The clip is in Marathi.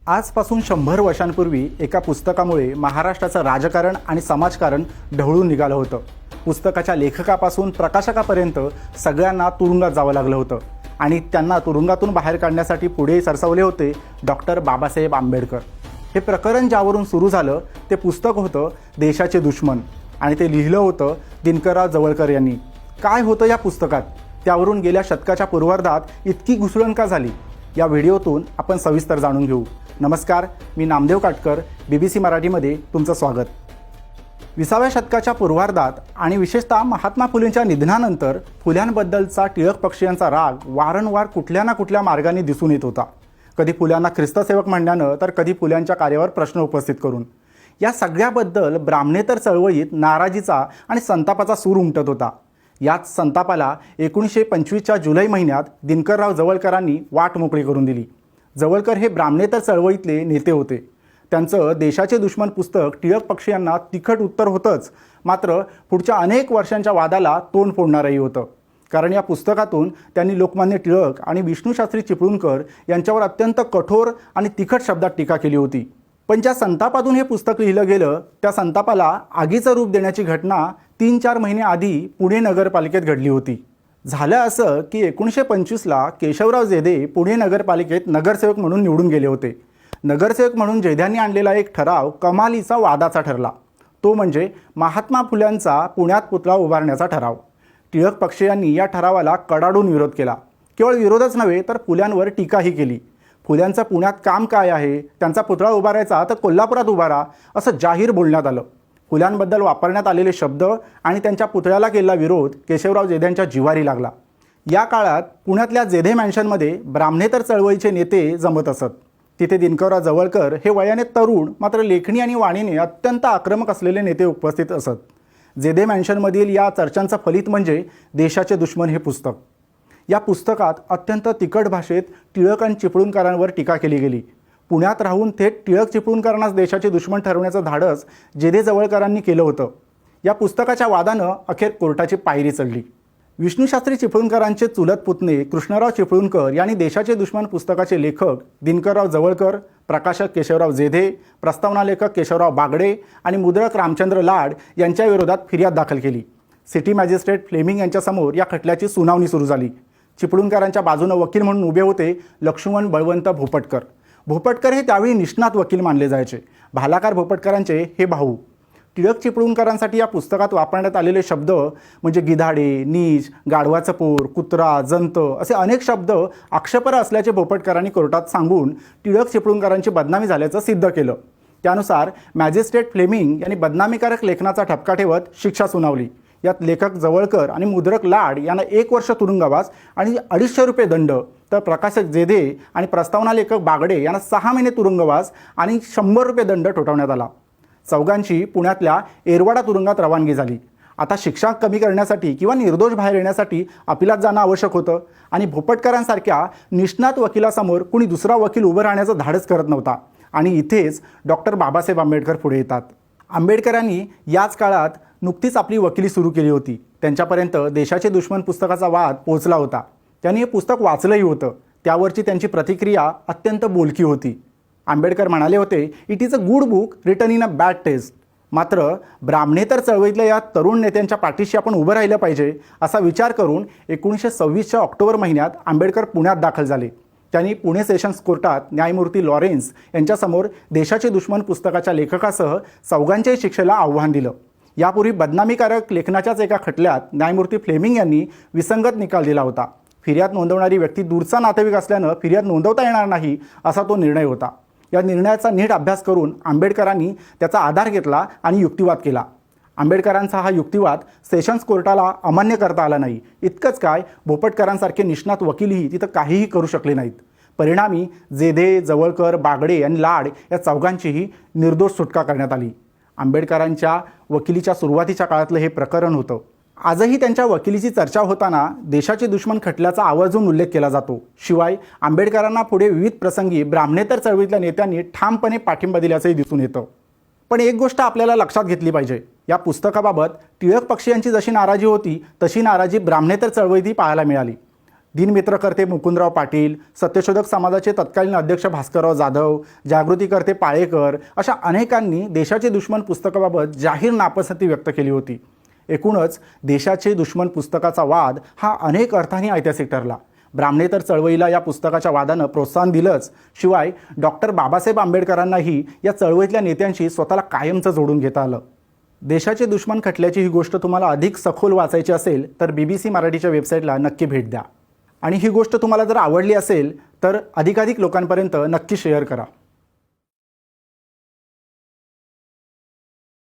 आजपासून 100 वर्षांपूर्वी एका पुस्तकामुळे महाराष्ट्राचं राजकारण आणि समाजकारण ढवळून निघालं होतं. पुस्तकाच्या लेखकापासून प्रकाशकापर्यंत सगळ्यांना तुरुंगात जावं लागलं होतं आणि त्यांना तुरुंगातून बाहेर काढण्यासाठी पुढे सरसावले होते डॉक्टर बाबासाहेब आंबेडकर. हे प्रकरण ज्यावरून सुरू झालं ते पुस्तक होतं देशाचे दुश्मन आणि ते लिहिलं होतं दिनकरराव जवळकर यांनी. काय होतं या पुस्तकात, त्यावरून गेल्या शतकाच्या पूर्वार्धात इतकी घुसळण का झाली, या व्हिडिओतून आपण सविस्तर जाणून घेऊ. नमस्कार, मी नामदेव काटकर, BBC मराठीमध्ये तुमचं स्वागत. 20व्या शतकाच्या पूर्वार्धात आणि विशेषतः महात्मा फुलेंच्या निधनानंतर फुल्यांबद्दलचा टिळक पक्षीयांचा राग वारंवार कुठल्या ना कुठल्या मार्गाने दिसून येत होता. कधी फुल्यांना ख्रिस्तसेवक म्हणण्यानं, तर कधी फुल्यांच्या कार्यावर प्रश्न उपस्थित करून. या सगळ्याबद्दल ब्राह्मणेतर चळवळीत नाराजीचा आणि संतापाचा सूर उमटत होता. याच संतापाला 1925च्या जुलै महिन्यात दिनकरराव जवळकरांनी वाट मोकळी करून दिली. जवळकर हे ब्राह्मणेतर चळवळीतले नेते होते. त्यांचं देशाचे दुश्मन पुस्तक टिळक पक्षीयांना तिखट उत्तर होतंच, मात्र पुढच्या अनेक वर्षांच्या वादाला तोंड फोडणारंही होतं. कारण या पुस्तकातून त्यांनी लोकमान्य टिळक आणि विष्णूशास्त्री चिपळूणकर यांच्यावर अत्यंत कठोर आणि तिखट शब्दात टीका केली होती. पण ज्या संतापातून हे पुस्तक लिहिलं गेलं, त्या संतापाला आगीचं रूप देण्याची घटना 3-4 महिने आधी पुणे नगरपालिकेत घडली होती. झालं असं की 1925ला केशवराव जेधे पुणे नगरपालिकेत नगरसेवक म्हणून निवडून गेले होते. नगरसेवक म्हणून जेध्यांनी आणलेला एक ठराव कमालीचा वादाचा ठरला. तो म्हणजे महात्मा फुल्यांचा पुण्यात पुतळा उभारण्याचा ठराव. टिळक पक्षीयांनी या ठरावाला कडाडून विरोध केला. केवळ विरोधच नव्हे, तर फुल्यांवर टीकाही केली. फुल्यांचं पुण्यात काम काय आहे, त्यांचा पुतळा उभारायचा तर कोल्हापुरात उभारा, असं जाहीर बोलण्यात आलं. फुल्यांबद्दल वापरण्यात आलेले शब्द आणि त्यांच्या पुतळ्याला केलेला विरोध केशवराव जेध्यांच्या जिव्हारी लागला. या काळात पुण्यातल्या जेधे मॅन्शनमध्ये ब्राह्मणेतर चळवळीचे नेते जमत असत. तिथे दिनकरराव जवळकर हे वयाने तरुण, मात्र लेखणी आणि वाणीने अत्यंत आक्रमक असलेले नेते उपस्थित असत. जेधे मॅन्शनमधील या चर्चांचं फलित म्हणजे देशाचे दुश्मन हे पुस्तक. या पुस्तकात अत्यंत तिखट भाषेत टिळक आणि चिपळूणकरांवर टीका केली गेली. पुण्यात राहून थेट टिळक चिपळूणकरांनाच देशाचे दुश्मन ठरवण्याचं धाडस जेधे जवळकरांनी केलं होतं. या पुस्तकाच्या वादानं अखेर कोर्टाची पायरी चढली. विष्णूशास्त्री चिपळूणकरांचे चुलत पुतणे कृष्णराव चिपळूणकर यांनी देशाचे दुश्मन पुस्तकाचे लेखक दिनकरराव जवळकर, प्रकाशक केशवराव जेधे, प्रस्तावना लेखक केशवराव बागडे आणि मुद्रक रामचंद्र लाड यांच्या विरोधात फिर्याद दाखल केली. सिटी मॅजिस्ट्रेट फ्लेमिंग यांच्यासमोर या खटल्याची सुनावणी सुरू झाली. चिपळूणकरांच्या बाजूनं वकील म्हणून उभे होते लक्ष्मण बळवंत भोपटकर. भोपटकर हे त्यावेळी निष्णात वकील मानले जायचे. भालाकार भोपटकरांचे हे भाऊ. टिळक चिपळूणकरांसाठी या पुस्तकात वापरण्यात आलेले शब्द म्हणजे गिधाडे, नीच, गाढवाचं पोर, कुत्रा, जंत असे अनेक शब्द आक्षेपार्ह असल्याचे भोपटकरांनी कोर्टात सांगून टिळक चिपळूणकरांची बदनामी झाल्याचं सिद्ध केलं. त्यानुसार मॅजिस्ट्रेट फ्लेमिंग यांनी बदनामीकारक लेखनाचा ठपका ठेवत शिक्षा सुनावली. यात लेखक जवळकर आणि मुद्रक लाड यांना 1 वर्ष तुरुंगवास आणि 250 रुपये दंड, तर प्रकाशक जेधे आणि प्रस्तावना लेखक बागडे यांना 6 महिने तुरुंगवास आणि 100 रुपये दंड ठोठावण्यात आला. चौघांची पुण्यातल्या एरवाडा तुरुंगात रवानगी झाली. आता शिक्षा कमी करण्यासाठी किंवा निर्दोष बाहेर येण्यासाठी अपिलात जाणं आवश्यक होतं आणि भोपटकरांसारख्या निष्णात वकिलासमोर कुणी दुसरा वकील उभं राहण्याचं धाडस करत नव्हता. आणि इथेच डॉक्टर बाबासाहेब आंबेडकर पुढे येतात. आंबेडकरांनी याच काळात नुकतीच आपली वकिली सुरू केली होती. त्यांच्यापर्यंत देशाचे दुश्मन पुस्तकाचा वाद पोहोचला होता. त्यांनी हे पुस्तक वाचलंही होतं. त्यावरची त्यांची प्रतिक्रिया अत्यंत बोलकी होती. आंबेडकर म्हणाले होते, it is a good book written in a bad taste. मात्र ब्राह्मणेतर चळवळीतल्या या तरुण नेत्यांच्या पाठीशी आपण उभं राहिलं पाहिजे असा विचार करून 1926च्या ऑक्टोबर महिन्यात आंबेडकर पुण्यात दाखल झाले. त्यांनी पुणे सेशन्स कोर्टात न्यायमूर्ती लॉरेन्स यांच्यासमोर देशाचे दुश्मन पुस्तकाच्या लेखकासह चौघांच्याही शिक्षेला आव्हान दिलं. यापूर्वी बदनामीकारक लेखनाच्याच एका खटल्यात न्यायमूर्ती फ्लेमिंग यांनी विसंगत निकाल दिला होता. फिर्याद नोंदवणारी व्यक्ती दूरचा नातेवाईक असल्यानं फिर्याद नोंदवता येणार नाही असा तो निर्णय होता. या निर्णयाचा नीट अभ्यास करून आंबेडकरांनी त्याचा आधार घेतला आणि युक्तिवाद केला. आंबेडकरांचा हा युक्तिवाद सेशन्स कोर्टाला अमान्य करता आला नाही. इतकंच काय, भोपटकरांसारखे निष्णात वकीलही तिथं काहीही करू शकले नाहीत. परिणामी जेधे, जवळकर, बागडे आणि लाड या चौघांचीही निर्दोष सुटका करण्यात आली. आंबेडकरांच्या वकिलीच्या सुरुवातीच्या काळातलं हे प्रकरण होतं. आजही त्यांच्या वकिलीची चर्चा होताना देशाचे दुश्मन खटल्याचा आवर्जून उल्लेख केला जातो. शिवाय आंबेडकरांना पुढे विविध प्रसंगी ब्राह्मणेतर चळवळीतल्या नेत्यांनी ठामपणे पाठिंबा दिल्याचंही दिसून येतं. पण एक गोष्ट आपल्याला लक्षात घेतली पाहिजे, या पुस्तकाबाबत टिळक पक्षीयांची जशी नाराजी होती तशी नाराजी ब्राह्मणेतर चळवळीतही पाहायला मिळाली. दिनमित्रकर्ते मुकुंदराव पाटील, सत्यशोधक समाजाचे तत्कालीन अध्यक्ष भास्करराव जाधव, जागृतीकर्ते पाळेकर अशा अनेकांनी देशाचे दुश्मन पुस्तकाबाबत जाहीर नापसंती व्यक्त केली होती. एकूणच देशाचे दुश्मन पुस्तकाचा वाद हा अनेक अर्थांनी ऐतिहासिक ठरला. ब्राह्मणेतर चळवळीला या पुस्तकाच्या वादानं प्रोत्साहन दिलंच, शिवाय डॉक्टर बाबासाहेब आंबेडकरांनाही या चळवळीतल्या नेत्यांशी स्वतःला कायमचं जोडून घेता आलं. देशाचे दुश्मन खटल्याची ही गोष्ट तुम्हाला अधिक सखोल वाचायची असेल तर BBC मराठीच्या वेबसाईटला नक्की भेट द्या. आणि ही गोष्ट तुम्हाला जर आवडली असेल तर अधिकाधिक लोकांपर्यंत नक्की शेअर करा.